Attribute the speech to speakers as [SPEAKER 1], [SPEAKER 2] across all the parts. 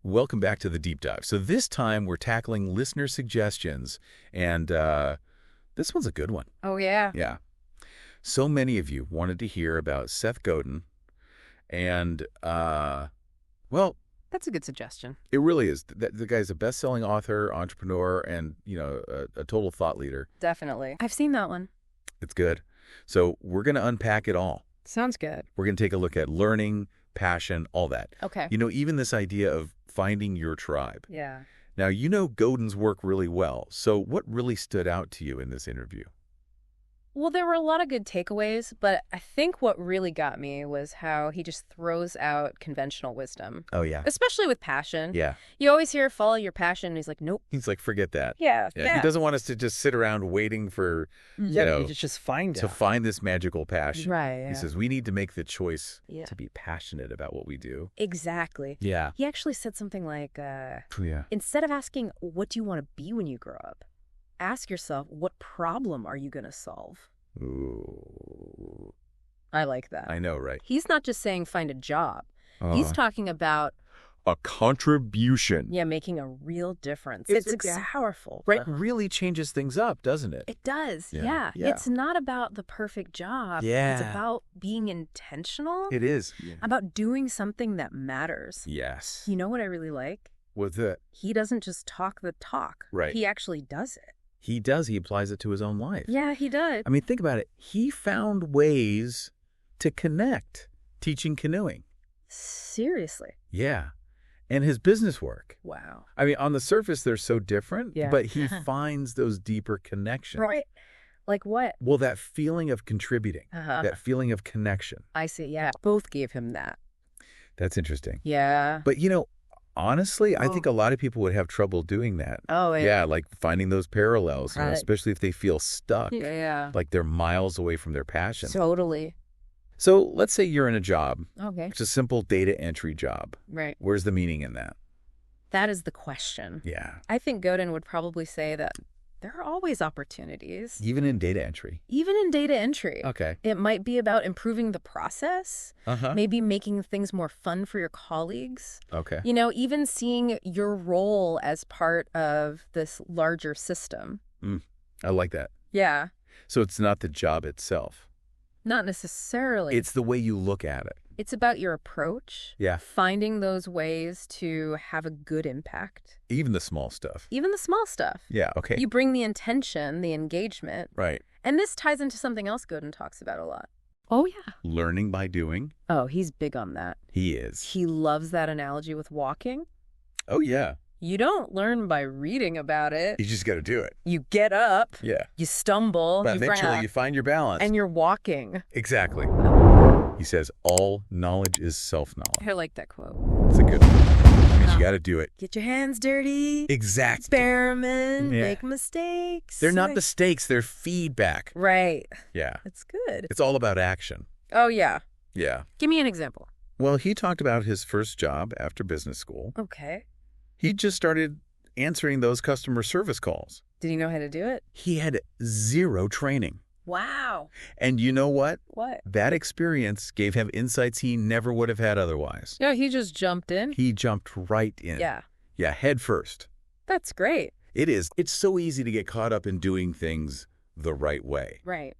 [SPEAKER 1] Welcome back to the Deep Dive. So this time we're tackling listener suggestions, and this one's a good one.
[SPEAKER 2] Oh, yeah.
[SPEAKER 1] Yeah. So many of you wanted to hear about Seth Godin, and, well,
[SPEAKER 2] That's a good suggestion.
[SPEAKER 1] it really is. The guy's a best-selling author, entrepreneur, and, a total thought leader.
[SPEAKER 2] Definitely. I've seen that one.
[SPEAKER 1] It's good. So we're going to unpack it all.
[SPEAKER 2] Sounds good.
[SPEAKER 1] We're going to take a look at learning, passion, all that.
[SPEAKER 2] Okay.
[SPEAKER 1] Even this idea of finding your tribe.
[SPEAKER 2] Yeah.
[SPEAKER 1] Now, Godin's work really well. So what really stood out to you in this interview?
[SPEAKER 2] Well, there were a lot of good takeaways, but I think what really got me was how he just throws out conventional wisdom,
[SPEAKER 1] Oh, yeah.
[SPEAKER 2] especially with passion.
[SPEAKER 1] Yeah.
[SPEAKER 2] You always hear follow your passion, and he's like, nope.
[SPEAKER 1] He's like, forget that.
[SPEAKER 2] Yeah.
[SPEAKER 1] He doesn't want us to just sit around waiting for,
[SPEAKER 3] You just find
[SPEAKER 1] to
[SPEAKER 3] out.
[SPEAKER 1] find this magical passion.
[SPEAKER 2] Right. Yeah.
[SPEAKER 1] He says, we need to make the choice
[SPEAKER 2] Yeah.
[SPEAKER 1] to be passionate about what we do.
[SPEAKER 2] Exactly.
[SPEAKER 1] Yeah.
[SPEAKER 2] He actually said something like,
[SPEAKER 1] Yeah.
[SPEAKER 2] instead of asking, what do you want to be when you grow up? Ask yourself, what problem are you going to solve?
[SPEAKER 1] Ooh.
[SPEAKER 2] I like that.
[SPEAKER 1] I know, right?
[SPEAKER 2] He's not just saying find a job. He's talking about,
[SPEAKER 1] a contribution.
[SPEAKER 2] making a real difference.
[SPEAKER 1] It's
[SPEAKER 2] powerful.
[SPEAKER 1] Right. Really changes things up, doesn't it?
[SPEAKER 2] It does.
[SPEAKER 1] Yeah.
[SPEAKER 2] Yeah. It's not about the perfect job.
[SPEAKER 1] Yeah.
[SPEAKER 2] It's about being intentional,
[SPEAKER 1] It is.
[SPEAKER 2] about doing something that matters.
[SPEAKER 1] Yes.
[SPEAKER 2] You know what I really like?
[SPEAKER 1] What's it?
[SPEAKER 2] He doesn't just talk the talk.
[SPEAKER 1] Right.
[SPEAKER 2] He actually does it.
[SPEAKER 1] He does. He applies it to his own life.
[SPEAKER 2] Yeah, he does.
[SPEAKER 1] I mean, think about it. He found ways to connect teaching canoeing.
[SPEAKER 2] Seriously.
[SPEAKER 1] Yeah. And his business work.
[SPEAKER 2] Wow.
[SPEAKER 1] I mean, on the surface, they're so different,
[SPEAKER 2] Yeah.
[SPEAKER 1] but he finds those deeper connections.
[SPEAKER 2] Right. Like what?
[SPEAKER 1] Well, that feeling of contributing,
[SPEAKER 2] Uh-huh.
[SPEAKER 1] that feeling of connection.
[SPEAKER 2] I see. Yeah. Both gave him that.
[SPEAKER 1] That's interesting.
[SPEAKER 2] Yeah.
[SPEAKER 1] But, honestly, I think a lot of people would have trouble doing that.
[SPEAKER 2] Oh,
[SPEAKER 1] Yeah, like finding those parallels,
[SPEAKER 2] Right.
[SPEAKER 1] especially if they feel stuck,
[SPEAKER 2] Yeah.
[SPEAKER 1] like they're miles away from their passion.
[SPEAKER 2] Totally.
[SPEAKER 1] So let's say you're in a job.
[SPEAKER 2] Okay.
[SPEAKER 1] It's a simple data entry job.
[SPEAKER 2] Right.
[SPEAKER 1] Where's the meaning in that?
[SPEAKER 2] That is the question.
[SPEAKER 1] Yeah.
[SPEAKER 2] I think Godin would probably say that there are always opportunities,
[SPEAKER 1] Even in data entry.
[SPEAKER 2] even in data entry.
[SPEAKER 1] Okay.
[SPEAKER 2] It might be about improving the process,
[SPEAKER 1] Uh-huh.
[SPEAKER 2] maybe making things more fun for your colleagues.
[SPEAKER 1] Okay.
[SPEAKER 2] Even seeing your role as part of this larger system.
[SPEAKER 1] I like that.
[SPEAKER 2] Yeah,
[SPEAKER 1] So it's not the job itself.
[SPEAKER 2] not necessarily.
[SPEAKER 1] It's the way you look at it.
[SPEAKER 2] It's about your approach.
[SPEAKER 1] Yeah.
[SPEAKER 2] Finding those ways to have a good impact.
[SPEAKER 1] Even the small stuff.
[SPEAKER 2] Even the small stuff.
[SPEAKER 1] Yeah. Okay.
[SPEAKER 2] You bring the intention, the engagement.
[SPEAKER 1] Right.
[SPEAKER 2] And this ties into something else Godin talks about a lot. Oh, yeah.
[SPEAKER 1] Learning by doing.
[SPEAKER 2] Oh, he's big on that.
[SPEAKER 1] He is.
[SPEAKER 2] He loves that analogy with walking.
[SPEAKER 1] Oh, yeah.
[SPEAKER 2] You don't learn by reading about it.
[SPEAKER 1] You just got to do it.
[SPEAKER 2] You get up,
[SPEAKER 1] Yeah.
[SPEAKER 2] you stumble,
[SPEAKER 1] But
[SPEAKER 2] you
[SPEAKER 1] eventually
[SPEAKER 2] grab,
[SPEAKER 1] you find your balance.
[SPEAKER 2] and you're walking.
[SPEAKER 1] Exactly. He says, all knowledge is self-knowledge.
[SPEAKER 2] I like that quote.
[SPEAKER 1] It's a good one. It means you got to do it.
[SPEAKER 2] Get your hands dirty.
[SPEAKER 1] Exactly.
[SPEAKER 2] Experiment.
[SPEAKER 1] Yeah.
[SPEAKER 2] Make mistakes.
[SPEAKER 1] They're not mistakes. They're feedback.
[SPEAKER 2] Right.
[SPEAKER 1] Yeah.
[SPEAKER 2] That's good.
[SPEAKER 1] It's all about action.
[SPEAKER 2] Oh, yeah.
[SPEAKER 1] Yeah.
[SPEAKER 2] Give me an example.
[SPEAKER 1] Well, he talked about his first job after business school.
[SPEAKER 2] Okay.
[SPEAKER 1] He just started answering those customer service calls.
[SPEAKER 2] Did he know how to do it?
[SPEAKER 1] He had zero training.
[SPEAKER 2] Wow.
[SPEAKER 1] And you know what?
[SPEAKER 2] What?
[SPEAKER 1] That experience gave him insights he never would have had otherwise.
[SPEAKER 2] No, he just jumped in.
[SPEAKER 1] He jumped right in.
[SPEAKER 2] Yeah.
[SPEAKER 1] Yeah, head first.
[SPEAKER 2] That's great.
[SPEAKER 1] It is. It's so easy to get caught up in doing things the right way.
[SPEAKER 2] Right.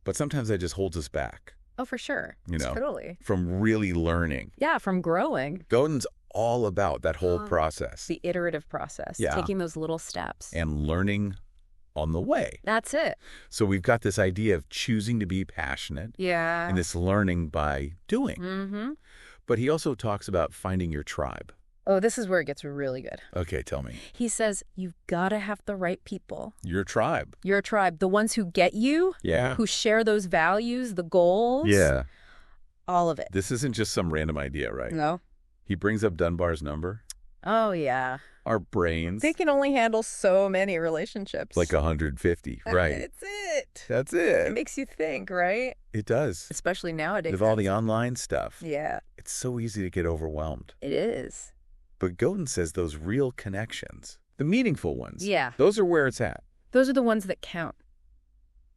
[SPEAKER 1] But sometimes that just holds us back
[SPEAKER 2] Oh, for sure.
[SPEAKER 1] You know.
[SPEAKER 2] Totally.
[SPEAKER 1] from really learning.
[SPEAKER 2] Yeah, from growing.
[SPEAKER 1] Godin's all about that whole process
[SPEAKER 2] The iterative process.
[SPEAKER 1] Yeah.
[SPEAKER 2] Taking those little steps.
[SPEAKER 1] and learning on the way.
[SPEAKER 2] That's it.
[SPEAKER 1] So we've got this idea of choosing to be passionate
[SPEAKER 2] Yeah.
[SPEAKER 1] and this learning by doing.
[SPEAKER 2] Mm-hmm.
[SPEAKER 1] But he also talks about finding your tribe.
[SPEAKER 2] Oh, this is where it gets really good.
[SPEAKER 1] Okay, tell me.
[SPEAKER 2] He says, you've got to have the right people.
[SPEAKER 1] Your tribe.
[SPEAKER 2] Your tribe, the ones who get you,
[SPEAKER 1] Yeah.
[SPEAKER 2] who share those values, the goals.
[SPEAKER 1] Yeah.
[SPEAKER 2] All of it.
[SPEAKER 1] This isn't just some random idea, right?
[SPEAKER 2] No.
[SPEAKER 1] He brings up Dunbar's number.
[SPEAKER 2] Oh, yeah.
[SPEAKER 1] Our brains.
[SPEAKER 2] They can only handle so many relationships.
[SPEAKER 1] Like 150. Right.
[SPEAKER 2] It's it.
[SPEAKER 1] That's
[SPEAKER 2] It
[SPEAKER 1] it.
[SPEAKER 2] makes you think, right?
[SPEAKER 1] It does.
[SPEAKER 2] Especially nowadays.
[SPEAKER 1] With all the online stuff.
[SPEAKER 2] Yeah,
[SPEAKER 1] It's so easy to get overwhelmed.
[SPEAKER 2] it is.
[SPEAKER 1] But Godin says those real connections, the meaningful ones,
[SPEAKER 2] Yeah.
[SPEAKER 1] those are where it's at.
[SPEAKER 2] Those are the ones that count.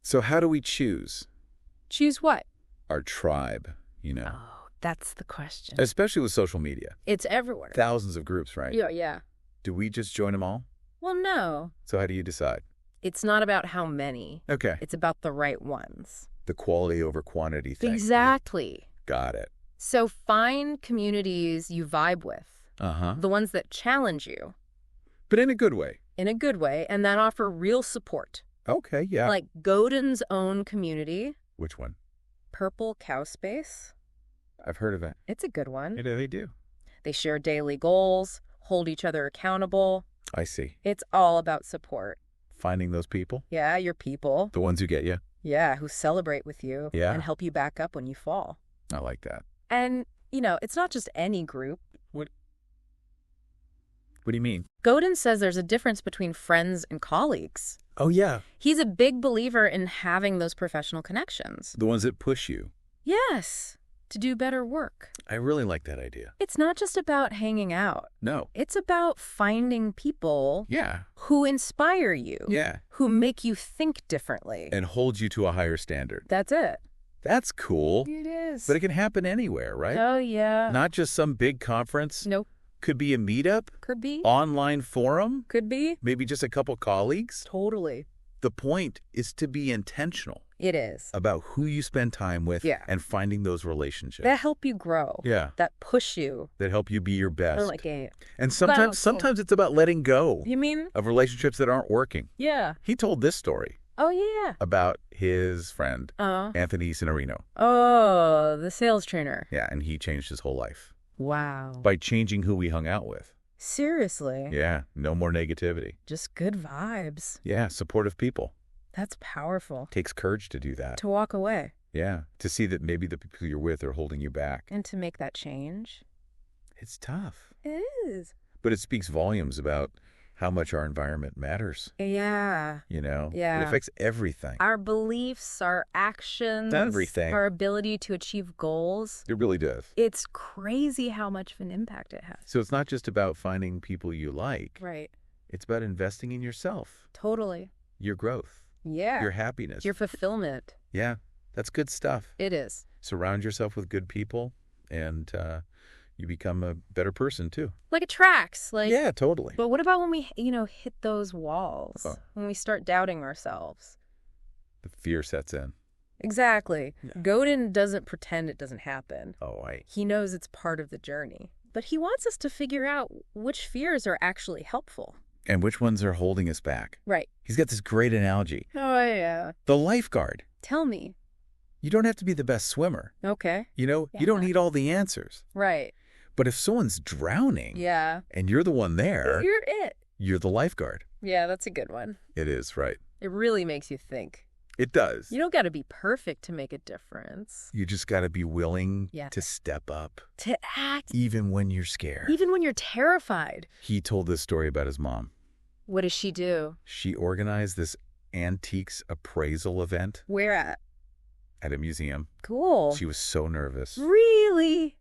[SPEAKER 1] So how do we choose
[SPEAKER 2] Choose what?
[SPEAKER 1] our tribe,
[SPEAKER 2] Oh, That's the question.
[SPEAKER 1] Especially with social media.
[SPEAKER 2] It's everywhere.
[SPEAKER 1] Thousands of groups, right?
[SPEAKER 2] Yeah.
[SPEAKER 1] Do we just join them all?
[SPEAKER 2] Well, no.
[SPEAKER 1] So how do you decide?
[SPEAKER 2] It's not about how many.
[SPEAKER 1] Okay.
[SPEAKER 2] It's about the right ones.
[SPEAKER 1] The quality over quantity thing.
[SPEAKER 2] Exactly.
[SPEAKER 1] Got it.
[SPEAKER 2] So find communities you vibe with.
[SPEAKER 1] Uh-huh.
[SPEAKER 2] The ones that challenge you.
[SPEAKER 1] But in a good way.
[SPEAKER 2] In a good way, and that offer real support.
[SPEAKER 1] Okay, yeah.
[SPEAKER 2] Like Godin's own community.
[SPEAKER 1] Which one?
[SPEAKER 2] Purple Cow Space.
[SPEAKER 1] I've heard of it.
[SPEAKER 2] It's a good one.
[SPEAKER 1] Yeah, they do.
[SPEAKER 2] They share daily goals, hold each other accountable.
[SPEAKER 1] I see.
[SPEAKER 2] It's all about support.
[SPEAKER 1] Finding those people.
[SPEAKER 2] Yeah, your people.
[SPEAKER 1] The ones who get you.
[SPEAKER 2] Yeah, who celebrate with you
[SPEAKER 1] Yeah.
[SPEAKER 2] and help you back up when you fall.
[SPEAKER 1] I like that.
[SPEAKER 2] And, it's not just any group.
[SPEAKER 1] What do you mean?
[SPEAKER 2] Godin says there's a difference between friends and colleagues.
[SPEAKER 1] Oh, yeah.
[SPEAKER 2] He's a big believer in having those professional connections.
[SPEAKER 1] The ones that push you.
[SPEAKER 2] Yes, to do better work.
[SPEAKER 1] I really like that idea.
[SPEAKER 2] It's not just about hanging out.
[SPEAKER 1] No.
[SPEAKER 2] It's about finding people
[SPEAKER 1] Yeah.
[SPEAKER 2] who inspire you,
[SPEAKER 1] Yeah.
[SPEAKER 2] who make you think differently.
[SPEAKER 1] And hold you to a higher standard.
[SPEAKER 2] That's it.
[SPEAKER 1] That's cool.
[SPEAKER 2] It is.
[SPEAKER 1] But it can happen anywhere, right?
[SPEAKER 2] Oh, yeah.
[SPEAKER 1] Not just some big conference.
[SPEAKER 2] Nope.
[SPEAKER 1] Could be a meetup,
[SPEAKER 2] Could be.
[SPEAKER 1] online forum,
[SPEAKER 2] Could be.
[SPEAKER 1] maybe just a couple colleagues.
[SPEAKER 2] Totally.
[SPEAKER 1] The point is to be intentional
[SPEAKER 2] It is.
[SPEAKER 1] about who you spend time with
[SPEAKER 2] Yeah.
[SPEAKER 1] and finding those relationships.
[SPEAKER 2] That help you grow.
[SPEAKER 1] Yeah.
[SPEAKER 2] That push you.
[SPEAKER 1] That help you be your best.
[SPEAKER 2] Or like a...
[SPEAKER 1] And
[SPEAKER 2] Wow.
[SPEAKER 1] sometimes it's about letting go
[SPEAKER 2] You mean?
[SPEAKER 1] of relationships that aren't working.
[SPEAKER 2] Yeah.
[SPEAKER 1] He told this story
[SPEAKER 2] Oh, yeah.
[SPEAKER 1] about his friend, Anthony Cinerino.
[SPEAKER 2] Oh, the sales trainer.
[SPEAKER 1] Yeah, and he changed his whole life
[SPEAKER 2] Wow.
[SPEAKER 1] by changing who he hung out with.
[SPEAKER 2] Seriously.
[SPEAKER 1] Yeah, no more negativity.
[SPEAKER 2] Just good vibes.
[SPEAKER 1] Yeah, supportive people.
[SPEAKER 2] That's powerful.
[SPEAKER 1] Takes courage to do that.
[SPEAKER 2] To walk away
[SPEAKER 1] Yeah, to see that maybe the people you're with are holding you back.
[SPEAKER 2] and to make that change.
[SPEAKER 1] It's tough.
[SPEAKER 2] It is.
[SPEAKER 1] But it speaks volumes about how much our environment matters.
[SPEAKER 2] Yeah.
[SPEAKER 1] It
[SPEAKER 2] Yeah.
[SPEAKER 1] affects everything.
[SPEAKER 2] Our beliefs, our actions,
[SPEAKER 1] Everything.
[SPEAKER 2] our ability to achieve goals.
[SPEAKER 1] It really does.
[SPEAKER 2] It's crazy how much of an impact it has.
[SPEAKER 1] So it's not just about finding people you like.
[SPEAKER 2] Right.
[SPEAKER 1] It's about investing in yourself,
[SPEAKER 2] Totally.
[SPEAKER 1] your growth,
[SPEAKER 2] Yeah.
[SPEAKER 1] your happiness.
[SPEAKER 2] Your fulfillment.
[SPEAKER 1] Yeah, that's good stuff.
[SPEAKER 2] It is.
[SPEAKER 1] Surround yourself with good people, and you become a better person too.
[SPEAKER 2] Like it tracks.
[SPEAKER 1] Yeah, totally.
[SPEAKER 2] But what about when we, hit those walls?
[SPEAKER 1] Oh.
[SPEAKER 2] When we start doubting ourselves?
[SPEAKER 1] The fear sets in.
[SPEAKER 2] Exactly.
[SPEAKER 1] Yeah.
[SPEAKER 2] Godin doesn't pretend it doesn't happen.
[SPEAKER 1] Oh,
[SPEAKER 2] He knows it's part of the journey. But he wants us to figure out which fears are actually helpful.
[SPEAKER 1] And which ones are holding us back?
[SPEAKER 2] Right.
[SPEAKER 1] He's got this great analogy.
[SPEAKER 2] Oh, yeah.
[SPEAKER 1] The lifeguard.
[SPEAKER 2] Tell me.
[SPEAKER 1] You don't have to be the best swimmer.
[SPEAKER 2] Okay.
[SPEAKER 1] You
[SPEAKER 2] Yeah.
[SPEAKER 1] don't need all the answers.
[SPEAKER 2] Right.
[SPEAKER 1] But if someone's drowning
[SPEAKER 2] Yeah.
[SPEAKER 1] and you're the one there,
[SPEAKER 2] You're it.
[SPEAKER 1] you're the lifeguard.
[SPEAKER 2] Yeah, that's a good one.
[SPEAKER 1] It is, right?
[SPEAKER 2] It really makes you think.
[SPEAKER 1] It does.
[SPEAKER 2] You don't got to be perfect to make a difference.
[SPEAKER 1] You just got to be willing
[SPEAKER 2] Yeah.
[SPEAKER 1] to step up,
[SPEAKER 2] To act,
[SPEAKER 1] even when you're scared.
[SPEAKER 2] even when you're terrified.
[SPEAKER 1] He told this story about his mom.
[SPEAKER 2] What does she do?
[SPEAKER 1] She organized this antiques appraisal event
[SPEAKER 2] Where at?
[SPEAKER 1] at a museum.
[SPEAKER 2] Cool.
[SPEAKER 1] She was so nervous.
[SPEAKER 2] Really?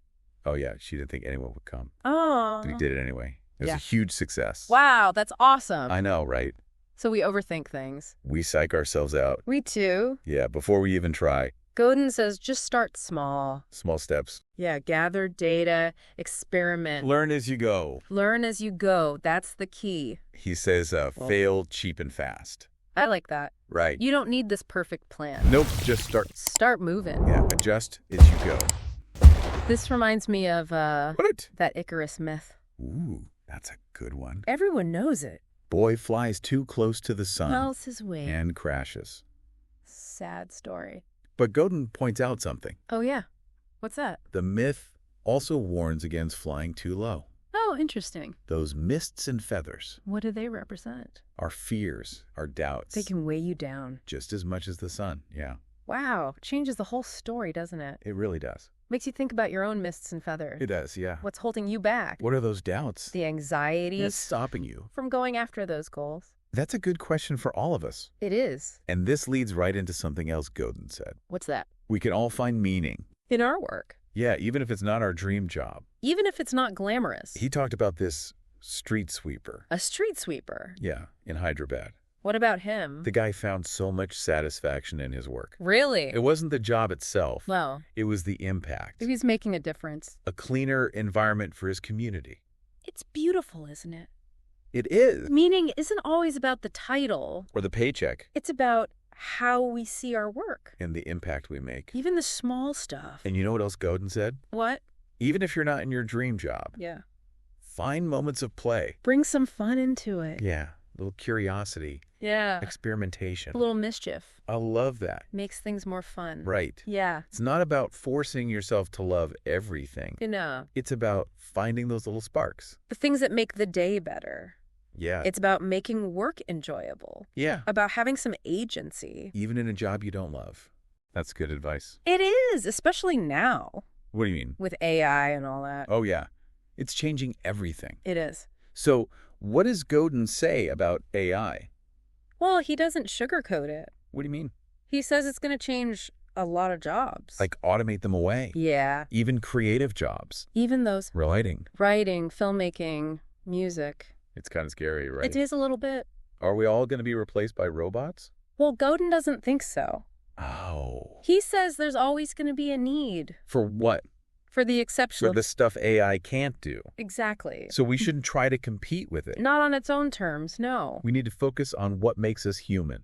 [SPEAKER 1] Oh, yeah. She didn't think anyone would come.
[SPEAKER 2] Oh.
[SPEAKER 1] But he did it anyway. It was
[SPEAKER 2] Yeah.
[SPEAKER 1] a huge success.
[SPEAKER 2] Wow, that's awesome.
[SPEAKER 1] I know, right?
[SPEAKER 2] So we overthink things.
[SPEAKER 1] We psych ourselves out.
[SPEAKER 2] We too.
[SPEAKER 1] Yeah, before we even try.
[SPEAKER 2] Godin says just start small.
[SPEAKER 1] Small steps.
[SPEAKER 2] Yeah, gather data, experiment.
[SPEAKER 1] Learn as you go.
[SPEAKER 2] Learn as you go. That's the key.
[SPEAKER 1] He says, fail cheap and fast.
[SPEAKER 2] I like that.
[SPEAKER 1] Right.
[SPEAKER 2] You don't need this perfect plan.
[SPEAKER 1] Nope, just start.
[SPEAKER 2] Start moving.
[SPEAKER 1] Yeah, adjust as you go.
[SPEAKER 2] This reminds me of
[SPEAKER 1] What?
[SPEAKER 2] that Icarus myth.
[SPEAKER 1] Ooh, that's a good one.
[SPEAKER 2] Everyone knows it.
[SPEAKER 1] Boy flies too close to the sun
[SPEAKER 2] How's his way?
[SPEAKER 1] and crashes.
[SPEAKER 2] Sad story.
[SPEAKER 1] But Godin points out something.
[SPEAKER 2] Oh, yeah. What's that?
[SPEAKER 1] The myth also warns against flying too low.
[SPEAKER 2] Oh, interesting.
[SPEAKER 1] Those mists and feathers,
[SPEAKER 2] What do they represent?
[SPEAKER 1] our fears, our doubts,
[SPEAKER 2] They can weigh you down.
[SPEAKER 1] just as much as the sun. Yeah,
[SPEAKER 2] Wow. Changes the whole story, doesn't it?
[SPEAKER 1] it really does.
[SPEAKER 2] Makes you think about your own mists and feathers.
[SPEAKER 1] It does, yeah.
[SPEAKER 2] What's holding you back?
[SPEAKER 1] What are those doubts
[SPEAKER 2] The anxieties
[SPEAKER 1] that's stopping you?
[SPEAKER 2] from going after those goals.
[SPEAKER 1] That's a good question for all of us.
[SPEAKER 2] It is.
[SPEAKER 1] And this leads right into something else Godin said.
[SPEAKER 2] What's that?
[SPEAKER 1] We can all find meaning.
[SPEAKER 2] In our work.
[SPEAKER 1] Yeah, even if it's not our dream job.
[SPEAKER 2] Even if it's not glamorous.
[SPEAKER 1] He talked about this street sweeper.
[SPEAKER 2] A street sweeper.
[SPEAKER 1] Yeah, in Hyderabad.
[SPEAKER 2] What about him?
[SPEAKER 1] The guy found so much satisfaction in his work.
[SPEAKER 2] Really?
[SPEAKER 1] It wasn't the job itself.
[SPEAKER 2] Well,
[SPEAKER 1] It was the impact.
[SPEAKER 2] he's making a difference.
[SPEAKER 1] A cleaner environment for his community.
[SPEAKER 2] It's beautiful, isn't it?
[SPEAKER 1] It is.
[SPEAKER 2] Meaning isn't always about the title.
[SPEAKER 1] Or the paycheck.
[SPEAKER 2] It's about how we see our work.
[SPEAKER 1] And the impact we make.
[SPEAKER 2] Even the small stuff.
[SPEAKER 1] And you know what else Godin said?
[SPEAKER 2] What?
[SPEAKER 1] Even if you're not in your dream job,
[SPEAKER 2] Yeah.
[SPEAKER 1] find moments of play.
[SPEAKER 2] Bring some fun into it.
[SPEAKER 1] Yeah, a little curiosity,
[SPEAKER 2] Yeah.
[SPEAKER 1] experimentation.
[SPEAKER 2] A little mischief.
[SPEAKER 1] I love that.
[SPEAKER 2] Makes things more fun.
[SPEAKER 1] Right.
[SPEAKER 2] Yeah.
[SPEAKER 1] It's not about forcing yourself to love everything.
[SPEAKER 2] You know,
[SPEAKER 1] It's about finding those little sparks.
[SPEAKER 2] the things that make the day better.
[SPEAKER 1] Yeah.
[SPEAKER 2] It's about making work enjoyable.
[SPEAKER 1] Yeah.
[SPEAKER 2] About having some agency.
[SPEAKER 1] Even in a job you don't love. That's good advice.
[SPEAKER 2] It is, especially now
[SPEAKER 1] What do you mean?
[SPEAKER 2] with AI and all that.
[SPEAKER 1] Oh, yeah. It's changing everything.
[SPEAKER 2] It is.
[SPEAKER 1] So, what does Godin say about AI?
[SPEAKER 2] Well, he doesn't sugarcoat it.
[SPEAKER 1] What do you mean?
[SPEAKER 2] He says it's going to change a lot of jobs.
[SPEAKER 1] Like automate them away.
[SPEAKER 2] Yeah.
[SPEAKER 1] Even creative jobs.
[SPEAKER 2] Even those
[SPEAKER 1] Writing.
[SPEAKER 2] writing, filmmaking, music.
[SPEAKER 1] It's kind of scary, right?
[SPEAKER 2] It is a little bit.
[SPEAKER 1] Are we all going to be replaced by robots?
[SPEAKER 2] Well, Godin doesn't think so.
[SPEAKER 1] Oh.
[SPEAKER 2] He says there's always going to be a need
[SPEAKER 1] For what?
[SPEAKER 2] for the
[SPEAKER 1] For
[SPEAKER 2] exceptional.
[SPEAKER 1] the stuff AI can't do.
[SPEAKER 2] Exactly.
[SPEAKER 1] So we shouldn't try to compete with it.
[SPEAKER 2] Not on its own terms, no.
[SPEAKER 1] We need to focus on what makes us human.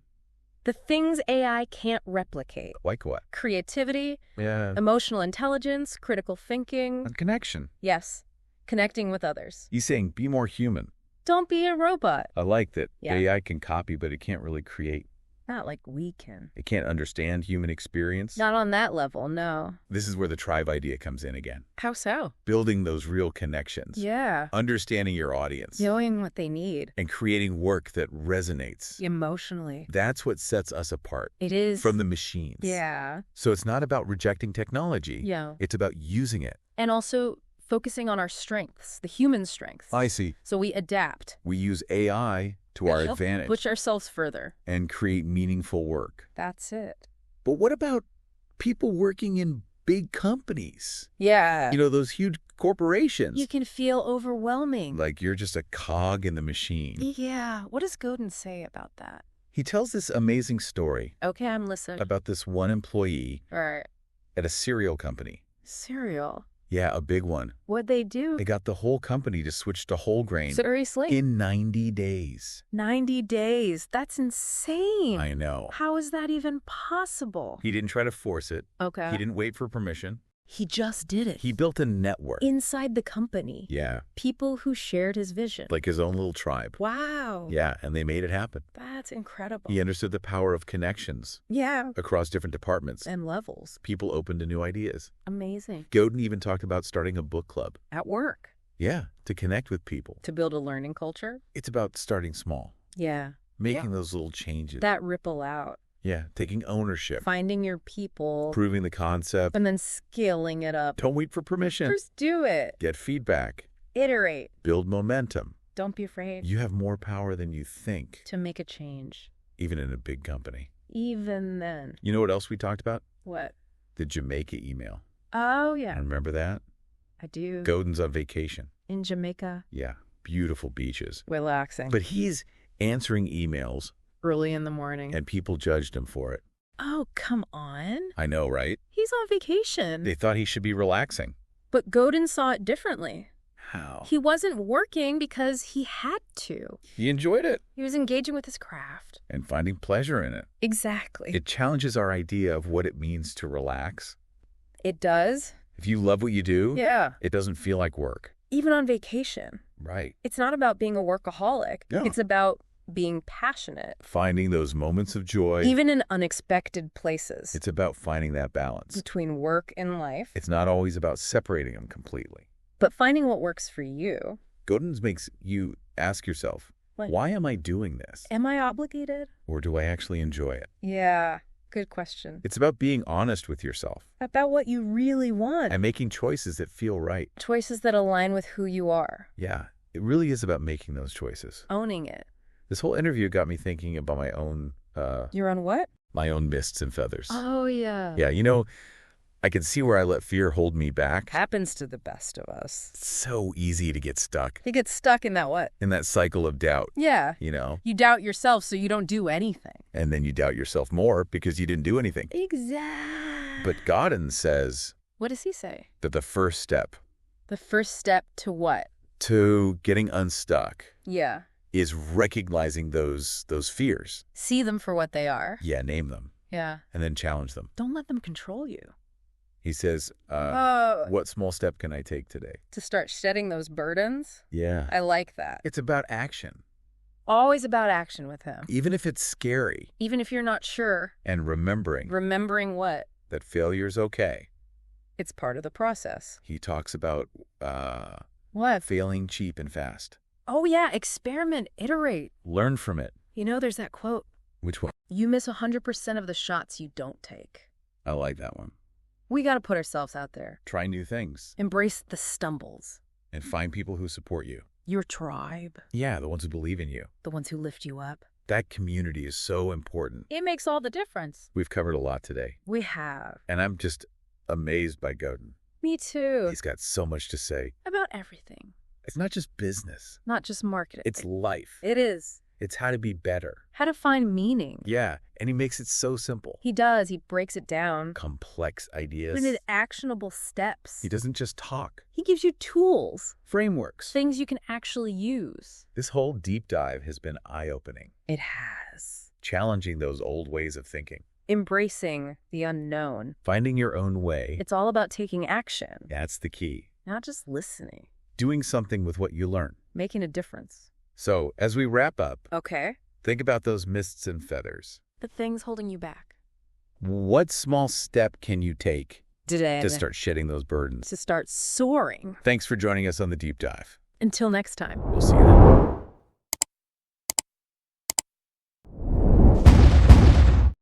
[SPEAKER 2] The things AI can't replicate.
[SPEAKER 1] Like what?
[SPEAKER 2] Creativity,
[SPEAKER 1] Yeah.
[SPEAKER 2] emotional intelligence, critical thinking.
[SPEAKER 1] And connection.
[SPEAKER 2] Yes. Connecting with others.
[SPEAKER 1] He's saying be more human.
[SPEAKER 2] Don't be a robot.
[SPEAKER 1] I like that
[SPEAKER 2] Yeah.
[SPEAKER 1] AI can copy, but it can't really create.
[SPEAKER 2] Not like we can.
[SPEAKER 1] It can't understand human experience.
[SPEAKER 2] Not on that level, no.
[SPEAKER 1] This is where the tribe idea comes in again.
[SPEAKER 2] How so?
[SPEAKER 1] Building those real connections.
[SPEAKER 2] Yeah.
[SPEAKER 1] Understanding your audience.
[SPEAKER 2] Knowing what they need.
[SPEAKER 1] And creating work that resonates.
[SPEAKER 2] Emotionally.
[SPEAKER 1] That's what sets us apart
[SPEAKER 2] It is.
[SPEAKER 1] from the machines.
[SPEAKER 2] Yeah.
[SPEAKER 1] So it's not about rejecting technology.
[SPEAKER 2] Yeah.
[SPEAKER 1] It's about using it.
[SPEAKER 2] And also focusing on our strengths, the human strengths.
[SPEAKER 1] I see.
[SPEAKER 2] So we adapt.
[SPEAKER 1] We use AI to our
[SPEAKER 2] Help
[SPEAKER 1] advantage
[SPEAKER 2] push ourselves further.
[SPEAKER 1] and create meaningful work.
[SPEAKER 2] That's it.
[SPEAKER 1] But what about people working in big companies?
[SPEAKER 2] Yeah.
[SPEAKER 1] You know, those huge corporations.
[SPEAKER 2] You can feel overwhelming.
[SPEAKER 1] Like you're just a cog in the machine.
[SPEAKER 2] Yeah. What does Godin say about that?
[SPEAKER 1] He tells this amazing story
[SPEAKER 2] Okay, I'm listening.
[SPEAKER 1] about this one employee
[SPEAKER 2] All right.
[SPEAKER 1] at a cereal company.
[SPEAKER 2] Cereal.
[SPEAKER 1] Yeah, a big one.
[SPEAKER 2] What'd they do?
[SPEAKER 1] They got the whole company to switch to whole grain
[SPEAKER 2] Seriously?
[SPEAKER 1] in 90 days.
[SPEAKER 2] 90 days. That's insane.
[SPEAKER 1] I know.
[SPEAKER 2] How is that even possible?
[SPEAKER 1] He didn't try to force it.
[SPEAKER 2] Okay.
[SPEAKER 1] He didn't wait for permission.
[SPEAKER 2] He just did it.
[SPEAKER 1] He built a network.
[SPEAKER 2] Inside the company.
[SPEAKER 1] Yeah,
[SPEAKER 2] People who shared his vision.
[SPEAKER 1] like his own little tribe.
[SPEAKER 2] Wow.
[SPEAKER 1] Yeah, and they made it happen.
[SPEAKER 2] That's incredible.
[SPEAKER 1] He understood the power of connections
[SPEAKER 2] Yeah.
[SPEAKER 1] across different departments.
[SPEAKER 2] And levels.
[SPEAKER 1] People open to new ideas.
[SPEAKER 2] Amazing.
[SPEAKER 1] Godin even talked about starting a book club.
[SPEAKER 2] At work.
[SPEAKER 1] Yeah, to connect with people.
[SPEAKER 2] To build a learning culture.
[SPEAKER 1] It's about starting small,
[SPEAKER 2] Yeah.
[SPEAKER 1] making those little changes.
[SPEAKER 2] That ripple out.
[SPEAKER 1] Yeah, taking ownership,
[SPEAKER 2] Finding your people.
[SPEAKER 1] proving the concept.
[SPEAKER 2] And then scaling it up.
[SPEAKER 1] Don't wait for permission.
[SPEAKER 2] Just do it.
[SPEAKER 1] Get feedback.
[SPEAKER 2] Iterate.
[SPEAKER 1] Build momentum.
[SPEAKER 2] Don't be afraid
[SPEAKER 1] You have more power than you think,
[SPEAKER 2] to make a change.
[SPEAKER 1] even in a big company.
[SPEAKER 2] Even then.
[SPEAKER 1] You know what else we talked about?
[SPEAKER 2] What?
[SPEAKER 1] The Jamaica email.
[SPEAKER 2] Oh, yeah.
[SPEAKER 1] Remember that?
[SPEAKER 2] I do.
[SPEAKER 1] Godin's on vacation.
[SPEAKER 2] In Jamaica.
[SPEAKER 1] Yeah, beautiful beaches.
[SPEAKER 2] Relaxing.
[SPEAKER 1] But he's answering emails,
[SPEAKER 2] Early in the morning.
[SPEAKER 1] and people judged him for it.
[SPEAKER 2] Oh, come on.
[SPEAKER 1] I know, right?
[SPEAKER 2] He's on vacation.
[SPEAKER 1] They thought he should be relaxing.
[SPEAKER 2] But Godin saw it differently.
[SPEAKER 1] How?
[SPEAKER 2] He wasn't working because he had to.
[SPEAKER 1] He enjoyed it
[SPEAKER 2] He was engaging with his craft.
[SPEAKER 1] and finding pleasure in it.
[SPEAKER 2] Exactly.
[SPEAKER 1] It challenges our idea of what it means to relax.
[SPEAKER 2] It does.
[SPEAKER 1] If you love what you do,
[SPEAKER 2] Yeah.
[SPEAKER 1] it doesn't feel like work.
[SPEAKER 2] Even on vacation.
[SPEAKER 1] Right.
[SPEAKER 2] It's not about being a workaholic.
[SPEAKER 1] No.
[SPEAKER 2] It's about being passionate.
[SPEAKER 1] Finding those moments of joy.
[SPEAKER 2] Even in unexpected places.
[SPEAKER 1] It's about finding that balance.
[SPEAKER 2] Between work and life.
[SPEAKER 1] It's not always about separating them completely.
[SPEAKER 2] But finding what works for you.
[SPEAKER 1] Godin's makes you ask yourself,
[SPEAKER 2] What?
[SPEAKER 1] why am I doing this?
[SPEAKER 2] Am I obligated?
[SPEAKER 1] Or do I actually enjoy it?
[SPEAKER 2] Yeah. Good question.
[SPEAKER 1] It's about being honest with yourself
[SPEAKER 2] About what you really want.
[SPEAKER 1] and making choices that feel right.
[SPEAKER 2] Choices that align with who you are.
[SPEAKER 1] Yeah, it really is about making those choices.
[SPEAKER 2] Owning it.
[SPEAKER 1] This whole interview got me thinking about my own
[SPEAKER 2] You're on what?
[SPEAKER 1] mists and feathers.
[SPEAKER 2] Oh, yeah.
[SPEAKER 1] Yeah, you know, I can see where I let fear hold me back.
[SPEAKER 2] Happens to the best of us.
[SPEAKER 1] It's so easy to get stuck
[SPEAKER 2] You get stuck in that what?
[SPEAKER 1] in that cycle of doubt,
[SPEAKER 2] Yeah.
[SPEAKER 1] you know?
[SPEAKER 2] You doubt yourself so you don't do anything.
[SPEAKER 1] And then you doubt yourself more because you didn't do anything.
[SPEAKER 2] Exactly.
[SPEAKER 1] But Godin says
[SPEAKER 2] What does he say?
[SPEAKER 1] that the first step
[SPEAKER 2] The first step to what?
[SPEAKER 1] to getting unstuck
[SPEAKER 2] Yeah.
[SPEAKER 1] is recognizing those fears.
[SPEAKER 2] See them for what they are.
[SPEAKER 1] Yeah, name them
[SPEAKER 2] Yeah.
[SPEAKER 1] and then challenge them.
[SPEAKER 2] Don't let them control you.
[SPEAKER 1] He says,
[SPEAKER 2] Oh,
[SPEAKER 1] what small step can I take today?
[SPEAKER 2] to start shedding those burdens?
[SPEAKER 1] Yeah.
[SPEAKER 2] I like that.
[SPEAKER 1] It's about action,
[SPEAKER 2] Always about action with him.
[SPEAKER 1] even if it's scary,
[SPEAKER 2] Even if you're not sure,
[SPEAKER 1] and remembering
[SPEAKER 2] remembering what?
[SPEAKER 1] that failure's okay.
[SPEAKER 2] It's part of the process.
[SPEAKER 1] He talks about
[SPEAKER 2] What?
[SPEAKER 1] failing cheap and fast.
[SPEAKER 2] Oh, yeah. Experiment. Iterate.
[SPEAKER 1] Learn from it.
[SPEAKER 2] You know, there's that quote.
[SPEAKER 1] Which one?
[SPEAKER 2] You miss 100% of the shots you don't take.
[SPEAKER 1] I like that one.
[SPEAKER 2] We got to put ourselves out there.
[SPEAKER 1] Try new things
[SPEAKER 2] Embrace the stumbles.
[SPEAKER 1] and find people who support you.
[SPEAKER 2] Your tribe.
[SPEAKER 1] Yeah, the ones who believe in you.
[SPEAKER 2] The ones who lift you up.
[SPEAKER 1] That community is so important.
[SPEAKER 2] It makes all the difference.
[SPEAKER 1] We've covered a lot today,
[SPEAKER 2] We have.
[SPEAKER 1] and I'm just amazed by Godin.
[SPEAKER 2] Me too.
[SPEAKER 1] He's got so much to say.
[SPEAKER 2] About everything.
[SPEAKER 1] It's not just business.
[SPEAKER 2] Not just marketing.
[SPEAKER 1] It's life.
[SPEAKER 2] It is.
[SPEAKER 1] It's how to be better.
[SPEAKER 2] How to find meaning.
[SPEAKER 1] Yeah, and he makes it so simple.
[SPEAKER 2] He does. He breaks it down.
[SPEAKER 1] Complex
[SPEAKER 2] Put
[SPEAKER 1] ideas.
[SPEAKER 2] into actionable steps.
[SPEAKER 1] He doesn't just talk.
[SPEAKER 2] He gives you tools.
[SPEAKER 1] Frameworks.
[SPEAKER 2] Things you can actually use.
[SPEAKER 1] This whole deep dive has been eye-opening,
[SPEAKER 2] It has.
[SPEAKER 1] challenging those old ways of thinking,
[SPEAKER 2] Embracing the unknown.
[SPEAKER 1] finding your own way.
[SPEAKER 2] It's all about taking action,
[SPEAKER 1] That's the key.
[SPEAKER 2] not just listening.
[SPEAKER 1] Doing something with what you learn.
[SPEAKER 2] Making a difference.
[SPEAKER 1] So, as we wrap up,
[SPEAKER 2] Okay.
[SPEAKER 1] think about those mists and feathers.
[SPEAKER 2] The things holding you back.
[SPEAKER 1] What small step can you take
[SPEAKER 2] Today.
[SPEAKER 1] to start shedding those burdens?
[SPEAKER 2] To start soaring.
[SPEAKER 1] Thanks for joining us on the deep dive.
[SPEAKER 2] Until next time.
[SPEAKER 1] We'll see you then.